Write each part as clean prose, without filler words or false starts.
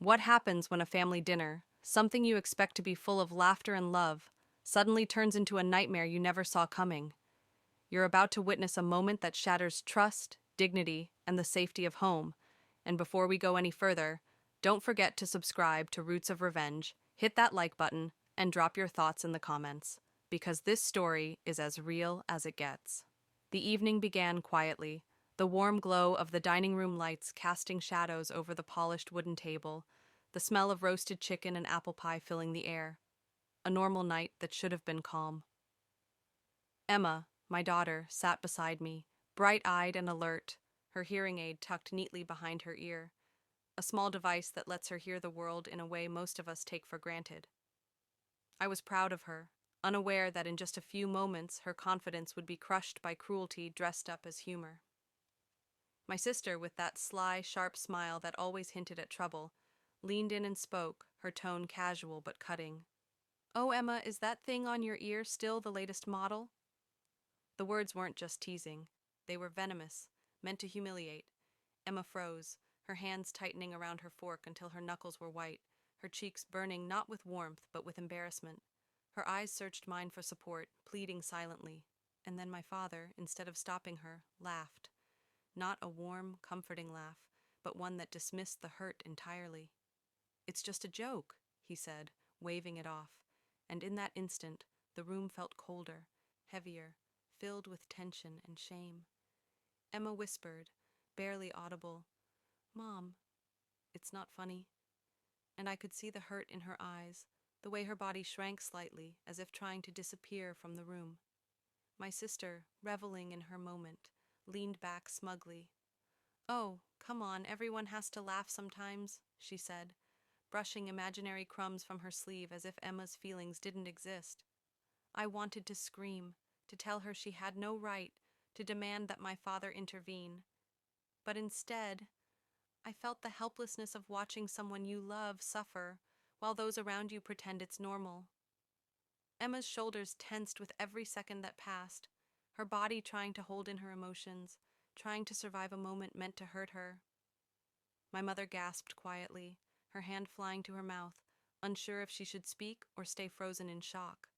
What happens when a family dinner, something you expect to be full of laughter and love, suddenly turns into a nightmare you never saw coming? You're about to witness a moment that shatters trust, dignity, and the safety of home. And before we go any further, don't forget to subscribe to Roots of Revenge, hit that like button, and drop your thoughts in the comments, because this story is as real as it gets. The evening began quietly, the warm glow of the dining room lights casting shadows over the polished wooden table, the smell of roasted chicken and apple pie filling the air. A normal night that should have been calm. Emma, my daughter, sat beside me, bright-eyed and alert, her hearing aid tucked neatly behind her ear, a small device that lets her hear the world in a way most of us take for granted. I was proud of her, unaware that in just a few moments her confidence would be crushed by cruelty dressed up as humor. My sister, with that sly, sharp smile that always hinted at trouble, leaned in and spoke, her tone casual but cutting. "Oh, Emma, is that thing on your ear still the latest model?" The words weren't just teasing. They were venomous, meant to humiliate. Emma froze, her hands tightening around her fork until her knuckles were white, her cheeks burning not with warmth but with embarrassment. Her eyes searched mine for support, pleading silently. And then my father, instead of stopping her, laughed. Not a warm, comforting laugh, but one that dismissed the hurt entirely. "It's just a joke," he said, waving it off. And in that instant, the room felt colder, heavier, filled with tension and shame. Emma whispered, barely audible, "Mom, it's not funny." And I could see the hurt in her eyes, the way her body shrank slightly, as if trying to disappear from the room. My sister, reveling in her moment, leaned back smugly. "Oh, come on, everyone has to laugh sometimes," she said, brushing imaginary crumbs from her sleeve as if Emma's feelings didn't exist. I wanted to scream, to tell her she had no right, to demand that my father intervene. But instead, I felt the helplessness of watching someone you love suffer, while those around you pretend it's normal. Emma's shoulders tensed with every second that passed, her body trying to hold in her emotions, trying to survive a moment meant to hurt her. My mother gasped quietly, her hand flying to her mouth, unsure if she should speak or stay frozen in shock.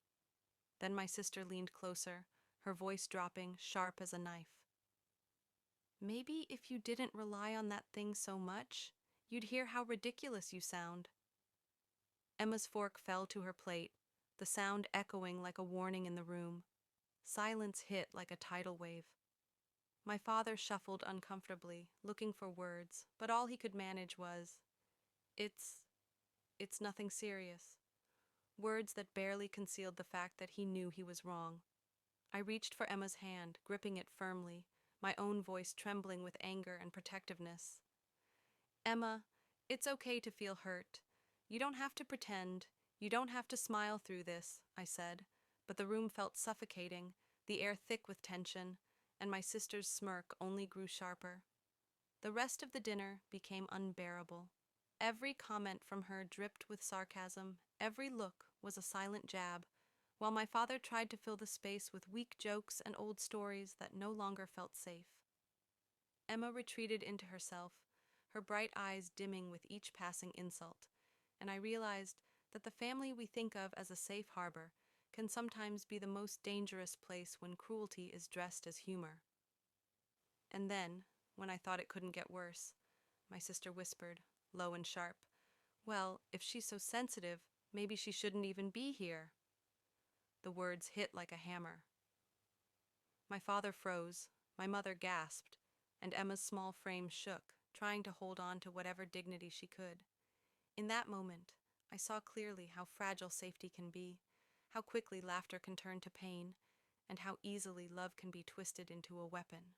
Then my sister leaned closer, her voice dropping, sharp as a knife. "Maybe if you didn't rely on that thing so much, you'd hear how ridiculous you sound." Emma's fork fell to her plate, the sound echoing like a warning in the room. Silence hit like a tidal wave. My father shuffled uncomfortably, looking for words, but all he could manage was, It's nothing serious." Words that barely concealed the fact that he knew he was wrong. I reached for Emma's hand, gripping it firmly, my own voice trembling with anger and protectiveness. "Emma, it's okay to feel hurt. You don't have to pretend. You don't have to smile through this," I said, but the room felt suffocating, the air thick with tension, and my sister's smirk only grew sharper. The rest of the dinner became unbearable. Every comment from her dripped with sarcasm, every look was a silent jab, while my father tried to fill the space with weak jokes and old stories that no longer felt safe. Emma retreated into herself, her bright eyes dimming with each passing insult, and I realized that the family we think of as a safe harbor can sometimes be the most dangerous place when cruelty is dressed as humor. And then, when I thought it couldn't get worse, my sister whispered, low and sharp, "Well, if she's so sensitive, maybe she shouldn't even be here." The words hit like a hammer. My father froze, my mother gasped, and Emma's small frame shook, trying to hold on to whatever dignity she could. In that moment, I saw clearly how fragile safety can be, how quickly laughter can turn to pain, and how easily love can be twisted into a weapon.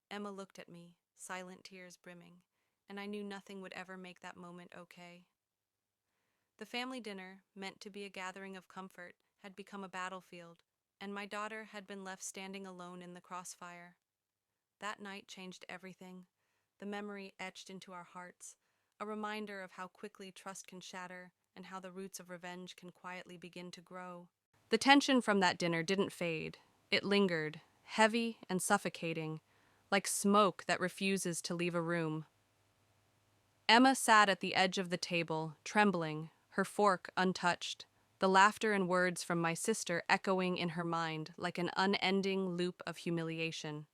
Emma looked at me, silent tears brimming, and I knew nothing would ever make that moment okay. The family dinner, meant to be a gathering of comfort, had become a battlefield, and my daughter had been left standing alone in the crossfire. That night changed everything, the memory etched into our hearts, a reminder of how quickly trust can shatter and how the roots of revenge can quietly begin to grow. The tension from that dinner didn't fade. It lingered, heavy and suffocating, like smoke that refuses to leave a room. Emma sat at the edge of the table, trembling, her fork untouched, the laughter and words from my sister echoing in her mind like an unending loop of humiliation.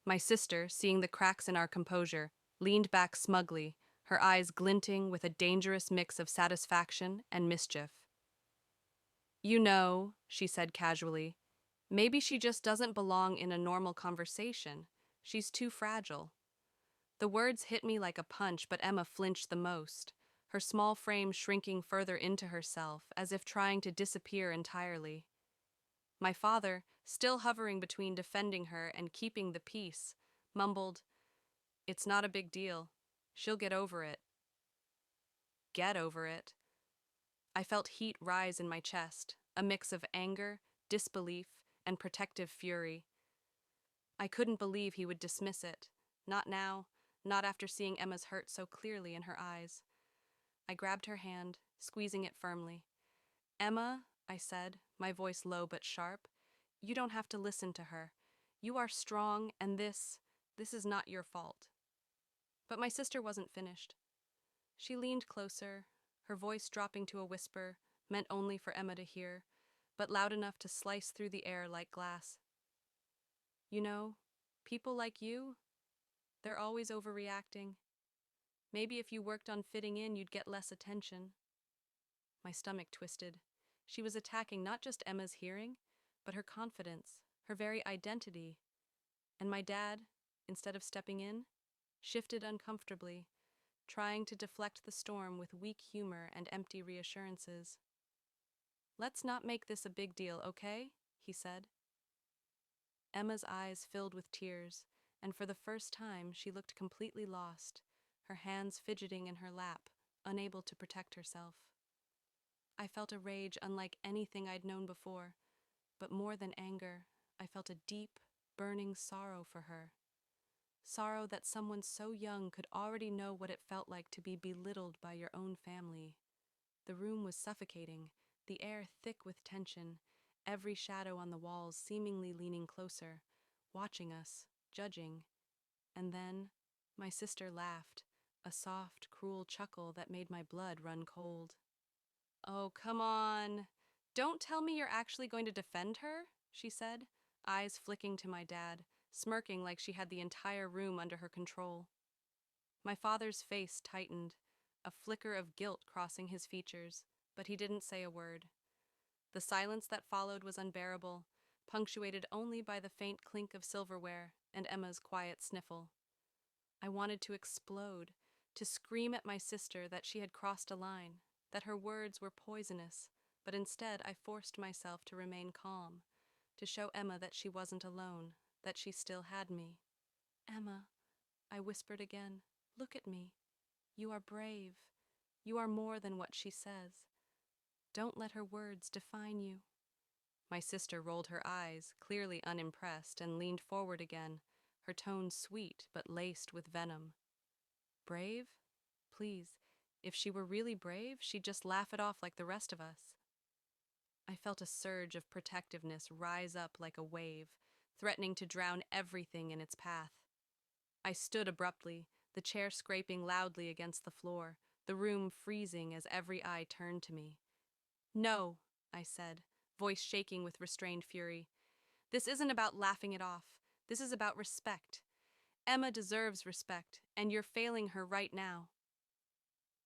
My sister, seeing the cracks in our composure, leaned back smugly, her eyes glinting with a dangerous mix of satisfaction and mischief. You know, she said casually, maybe she just doesn't belong in a normal conversation. She's too fragile. The words hit me like a punch, but Emma flinched the most, her small frame shrinking further into herself, as if trying to disappear entirely. My father, still hovering between defending her and keeping the peace, mumbled, "It's not a big deal. She'll get over it." Get over it. I felt heat rise in my chest, a mix of anger, disbelief, and protective fury. I couldn't believe he would dismiss it. Not now, not after seeing Emma's hurt so clearly in her eyes. I grabbed her hand, squeezing it firmly. "Emma," I said, my voice low but sharp, "you don't have to listen to her. You are strong, and this is not your fault." But my sister wasn't finished. She leaned closer, her voice dropping to a whisper, meant only for Emma to hear, but loud enough to slice through the air like glass. "You know, people like you, they're always overreacting. Maybe if you worked on fitting in, you'd get less attention." My stomach twisted. She was attacking not just Emma's hearing, but her confidence, her very identity. And my dad, instead of stepping in, shifted uncomfortably, trying to deflect the storm with weak humor and empty reassurances. "Let's not make this a big deal, okay?" he said. Emma's eyes filled with tears, and for the first time she looked completely lost, her hands fidgeting in her lap, unable to protect herself. I felt a rage unlike anything I'd known before, but more than anger, I felt a deep, burning sorrow for her. Sorrow that someone so young could already know what it felt like to be belittled by your own family. The room was suffocating, the air thick with tension, every shadow on the walls seemingly leaning closer, watching us, judging. And then, my sister laughed, a soft, cruel chuckle that made my blood run cold. "Oh, come on. Don't tell me you're actually going to defend her," she said, eyes flicking to my dad, smirking like she had the entire room under her control. My father's face tightened, a flicker of guilt crossing his features, but he didn't say a word. The silence that followed was unbearable, punctuated only by the faint clink of silverware and Emma's quiet sniffle. I wanted to explode, to scream at my sister that she had crossed a line, that her words were poisonous, but instead I forced myself to remain calm, to show Emma that she wasn't alone, that she still had me. "Emma," I whispered again, "look at me. You are brave. You are more than what she says. Don't let her words define you." My sister rolled her eyes, clearly unimpressed, and leaned forward again, her tone sweet but laced with venom. "Brave? Please, if she were really brave, she'd just laugh it off like the rest of us." I felt a surge of protectiveness rise up like a wave, threatening to drown everything in its path. I stood abruptly, the chair scraping loudly against the floor, the room freezing as every eye turned to me. "No," I said, voice shaking with restrained fury. "This isn't about laughing it off. This is about respect. Emma deserves respect, and you're failing her right now."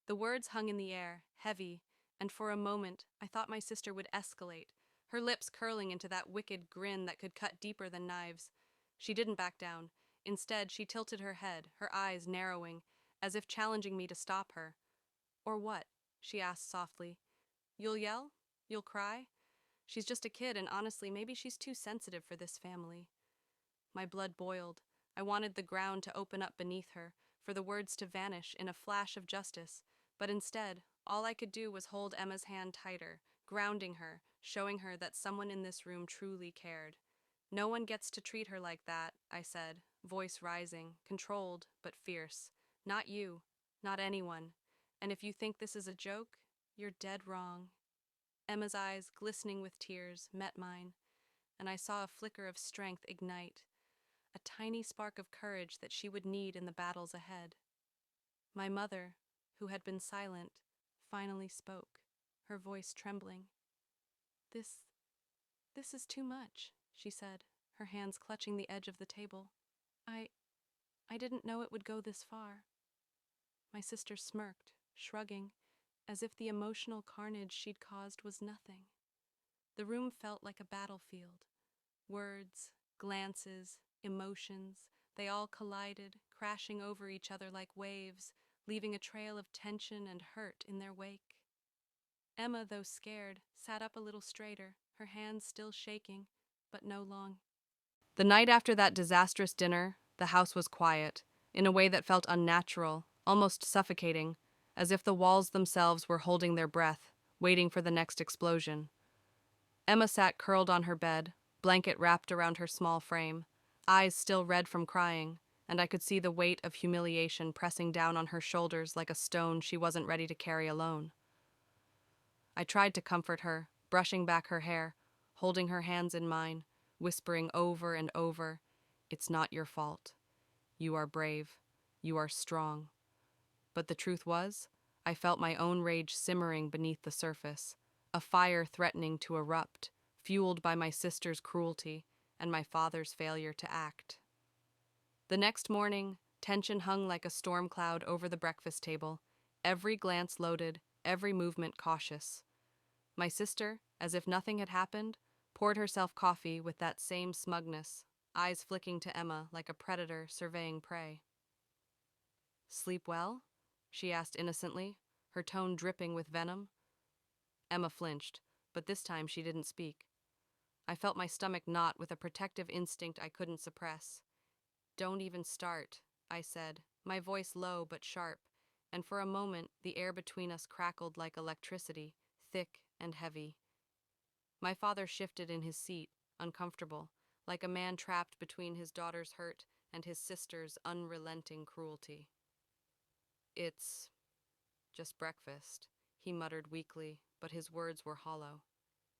The words hung in the air, heavy, and for a moment I thought my sister would escalate, her lips curling into that wicked grin that could cut deeper than knives. She didn't back down. Instead, she tilted her head, her eyes narrowing, as if challenging me to stop her. "Or what?" she asked softly. "You'll yell? You'll cry? She's just a kid, and honestly, maybe she's too sensitive for this family." My blood boiled. I wanted the ground to open up beneath her, for the words to vanish in a flash of justice, but instead, all I could do was hold Emma's hand tighter, grounding her, showing her that someone in this room truly cared. "No one gets to treat her like that," I said, voice rising, controlled but fierce. "Not you, not anyone. And if you think this is a joke, you're dead wrong." Emma's eyes, glistening with tears, met mine, and I saw a flicker of strength ignite, a tiny spark of courage that she would need in the battles ahead. My mother, who had been silent, finally spoke, her voice trembling. This, this is too much, she said, her hands clutching the edge of the table. I, I didn't know it would go this far. My sister smirked, shrugging, as if the emotional carnage she'd caused was nothing. The room felt like a battlefield. Words, glances, emotions, they all collided, crashing over each other like waves, leaving a trail of tension and hurt in their wake. Emma, though scared, sat up a little straighter, her hands still shaking, but no long. The night after that disastrous dinner, the house was quiet, in a way that felt unnatural, almost suffocating, as if the walls themselves were holding their breath, waiting for the next explosion. Emma sat curled on her bed, blanket wrapped around her small frame, eyes still red from crying, and I could see the weight of humiliation pressing down on her shoulders like a stone she wasn't ready to carry alone. I tried to comfort her, brushing back her hair, holding her hands in mine, whispering over and over, "It's not your fault. You are brave. You are strong." But the truth was, I felt my own rage simmering beneath the surface, a fire threatening to erupt, fueled by my sister's cruelty and my father's failure to act. The next morning, tension hung like a storm cloud over the breakfast table, every glance loaded, every movement cautious. My sister, as if nothing had happened, poured herself coffee with that same smugness, eyes flicking to Emma like a predator surveying prey. "Sleep well?" she asked innocently, her tone dripping with venom. Emma flinched, but this time she didn't speak. I felt my stomach knot with a protective instinct I couldn't suppress. "Don't even start," I said, my voice low but sharp, and for a moment the air between us crackled like electricity, thick and heavy. My father shifted in his seat, uncomfortable, like a man trapped between his daughter's hurt and his sister's unrelenting cruelty. "It's just breakfast," he muttered weakly, but his words were hollow.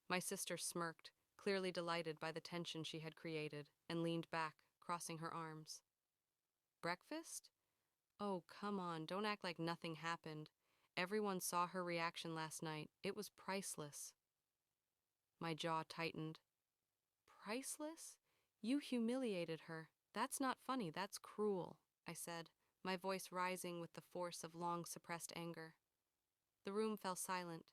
My sister smirked, clearly delighted by the tension she had created, and leaned back, crossing her arms. "Breakfast? Oh, come on, don't act like nothing happened. Everyone saw her reaction last night. It was priceless." My jaw tightened. "Priceless? You humiliated her. That's not funny, that's cruel," I said, my voice rising with the force of long-suppressed anger. The room fell silent.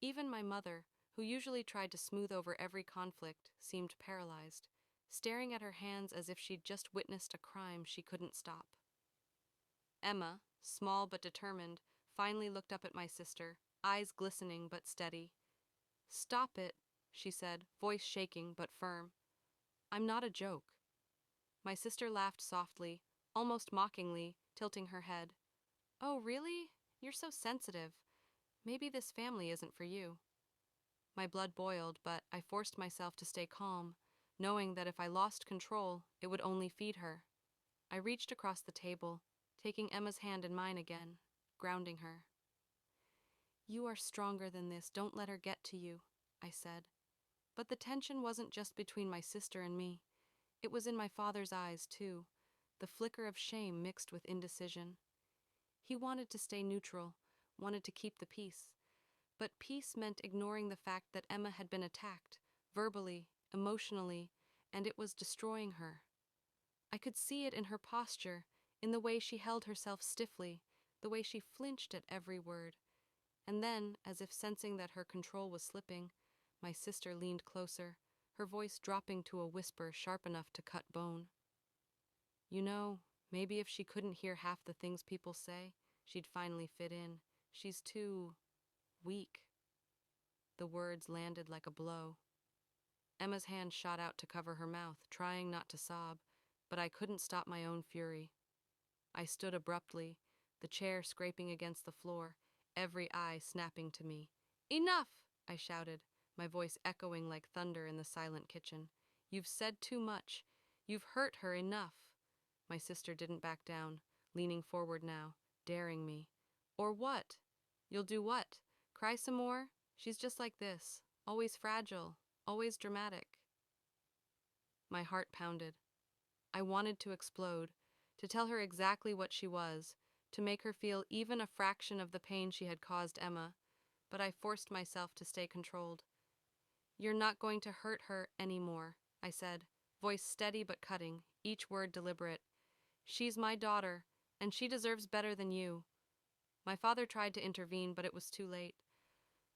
Even my mother, who usually tried to smooth over every conflict, seemed paralyzed, staring at her hands as if she'd just witnessed a crime she couldn't stop. Emma, small but determined, finally looked up at my sister, eyes glistening but steady. "Stop it," she said, voice shaking but firm. "I'm not a joke." My sister laughed softly, almost mockingly, tilting her head. "Oh, really? You're so sensitive. Maybe this family isn't for you." My blood boiled, but I forced myself to stay calm, knowing that if I lost control, it would only feed her. I reached across the table, taking Emma's hand in mine again, grounding her. "You are stronger than this, don't let her get to you," I said. But the tension wasn't just between my sister and me. It was in my father's eyes, too, the flicker of shame mixed with indecision. He wanted to stay neutral, wanted to keep the peace. But peace meant ignoring the fact that Emma had been attacked, verbally, emotionally, and it was destroying her. I could see it in her posture, in the way she held herself stiffly, the way she flinched at every word. And then, as if sensing that her control was slipping, my sister leaned closer, her voice dropping to a whisper sharp enough to cut bone. "You know, maybe if she couldn't hear half the things people say, she'd finally fit in. She's too weak." The words landed like a blow. Emma's hand shot out to cover her mouth, trying not to sob, but I couldn't stop my own fury. I stood abruptly, the chair scraping against the floor, every eye snapping to me. "Enough!" I shouted, my voice echoing like thunder in the silent kitchen. "You've said too much. You've hurt her enough." My sister didn't back down, leaning forward now, daring me. "Or what? You'll do what? Cry some more? She's just like this, always fragile, always dramatic." My heart pounded. I wanted to explode, to tell her exactly what she was, to make her feel even a fraction of the pain she had caused Emma, but I forced myself to stay controlled. "You're not going to hurt her anymore," I said, voice steady but cutting, each word deliberate. "She's my daughter, and she deserves better than you." My father tried to intervene, but it was too late.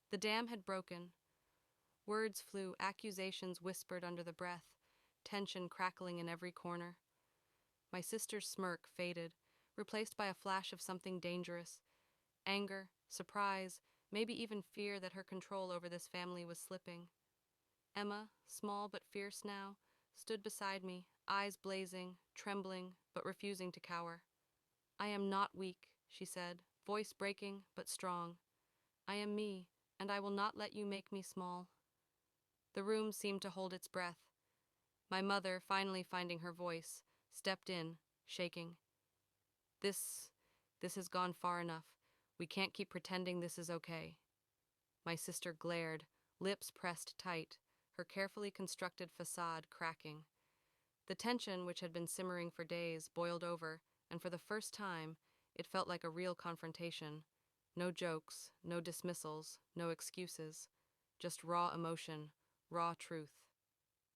The dam had broken. Words flew, accusations whispered under the breath, tension crackling in every corner. My sister's smirk faded, replaced by a flash of something dangerous. Anger, surprise, maybe even fear that her control over this family was slipping. Emma, small but fierce now, stood beside me, eyes blazing, trembling, but refusing to cower. "I am not weak," she said, voice breaking but strong. "I am me, and I will not let you make me small." The room seemed to hold its breath. My mother, finally finding her voice, stepped in, shaking. This has gone far enough. We can't keep pretending this is okay." My sister glared, lips pressed tight, her carefully constructed facade cracking. The tension, which had been simmering for days, boiled over, and for the first time, it felt like a real confrontation. No jokes, no dismissals, no excuses. Just raw emotion, raw truth.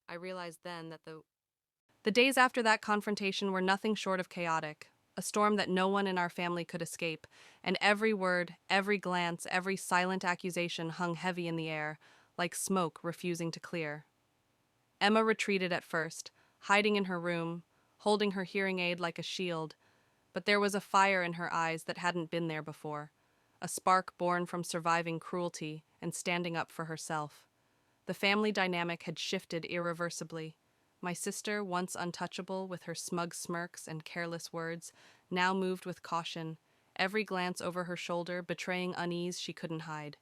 I realized then that the days after that confrontation were nothing short of chaotic, a storm that no one in our family could escape, and every word, every glance, every silent accusation hung heavy in the air, like smoke refusing to clear. Emma retreated at first, hiding in her room, holding her hearing aid like a shield, but there was a fire in her eyes that hadn't been there before, a spark born from surviving cruelty and standing up for herself. The family dynamic had shifted irreversibly. My sister, once untouchable with her smug smirks and careless words, now moved with caution, every glance over her shoulder betraying unease she couldn't hide.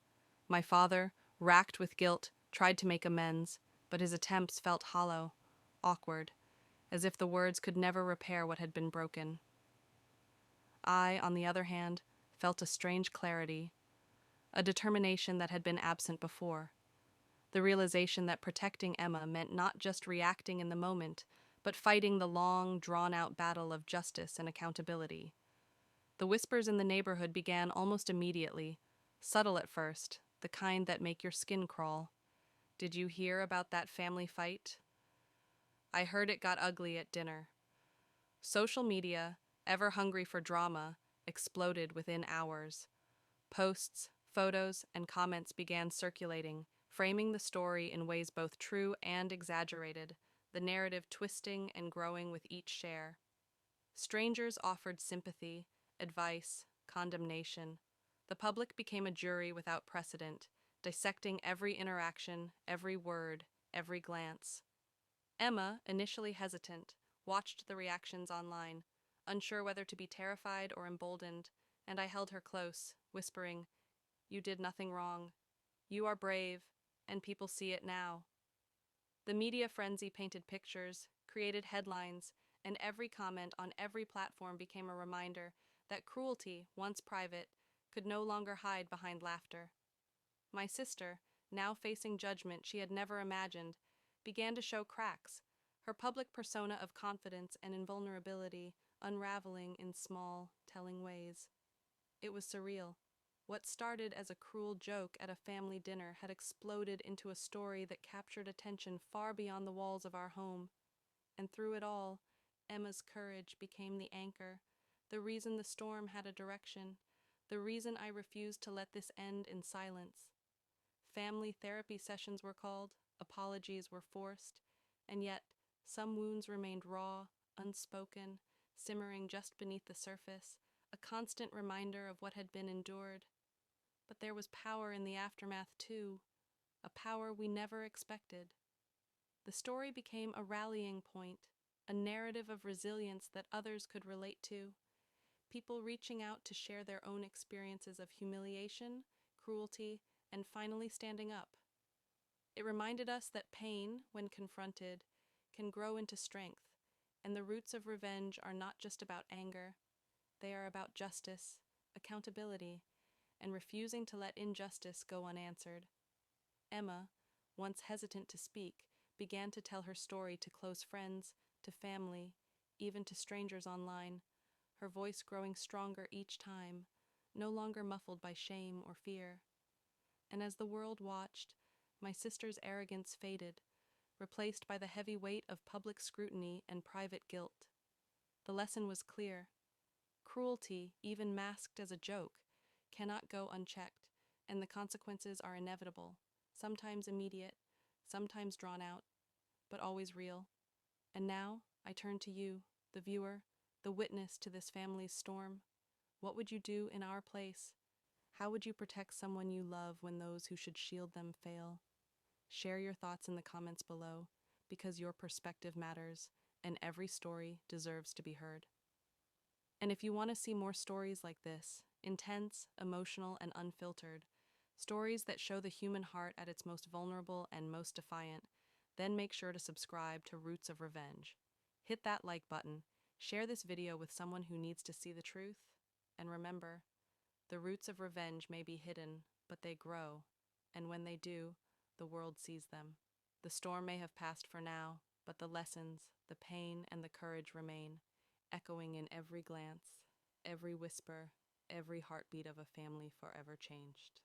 My father, racked with guilt, tried to make amends, but his attempts felt hollow, awkward, as if the words could never repair what had been broken. I, on the other hand, felt a strange clarity, a determination that had been absent before. The realization that protecting Emma meant not just reacting in the moment, but fighting the long, drawn-out battle of justice and accountability. The whispers in the neighborhood began almost immediately, subtle at first, the kind that make your skin crawl. "Did you hear about that family fight?" I heard it got ugly at dinner. Social media, ever hungry for drama, exploded within hours. Posts, photos, and comments began circulating, framing the story in ways both true and exaggerated, the narrative twisting and growing with each share. Strangers offered sympathy, advice, condemnation. The public became a jury without precedent, dissecting every interaction, every word, every glance. Emma, initially hesitant, watched the reactions online, unsure whether to be terrified or emboldened, and I held her close, whispering, "You did nothing wrong. You are brave, and people see it now." The media frenzy painted pictures, created headlines, and every comment on every platform became a reminder that cruelty, once private, could no longer hide behind laughter. My sister, now facing judgment she had never imagined, began to show cracks, her public persona of confidence and invulnerability unraveling in small, telling ways. It was surreal. What started as a cruel joke at a family dinner had exploded into a story that captured attention far beyond the walls of our home. And through it all, Emma's courage became the anchor, the reason the storm had a direction, the reason I refused to let this end in silence. Family therapy sessions were called, apologies were forced, and yet some wounds remained raw, unspoken, simmering just beneath the surface, a constant reminder of what had been endured. But there was power in the aftermath too, a power we never expected. The story became a rallying point, a narrative of resilience that others could relate to, people reaching out to share their own experiences of humiliation, cruelty, and finally standing up. It reminded us that pain, when confronted, can grow into strength, and the roots of revenge are not just about anger. They are about justice, accountability, and refusing to let injustice go unanswered. Emma, once hesitant to speak, began to tell her story to close friends, to family, even to strangers online. her voice growing stronger each time, no longer muffled by shame or fear. And as the world watched, my sister's arrogance faded, replaced by the heavy weight of public scrutiny and private guilt. The lesson was clear. Cruelty, even masked as a joke, cannot go unchecked, and the consequences are inevitable, sometimes immediate, sometimes drawn out, but always real. And now, I turn to you, the viewer, the witness to this family's storm. What would you do in our place? How would you protect someone you love when those who should shield them fail? Share your thoughts in the comments below, because your perspective matters, and every story deserves to be heard. And if you want to see more stories like this, intense, emotional, and unfiltered, stories that show the human heart at its most vulnerable and most defiant, then make sure to subscribe to Roots of Revenge. Hit that like button, share this video with someone who needs to see the truth, and remember, the roots of revenge may be hidden, but they grow, and when they do, the world sees them. The storm may have passed for now, but the lessons, the pain, and the courage remain, echoing in every glance, every whisper, every heartbeat of a family forever changed.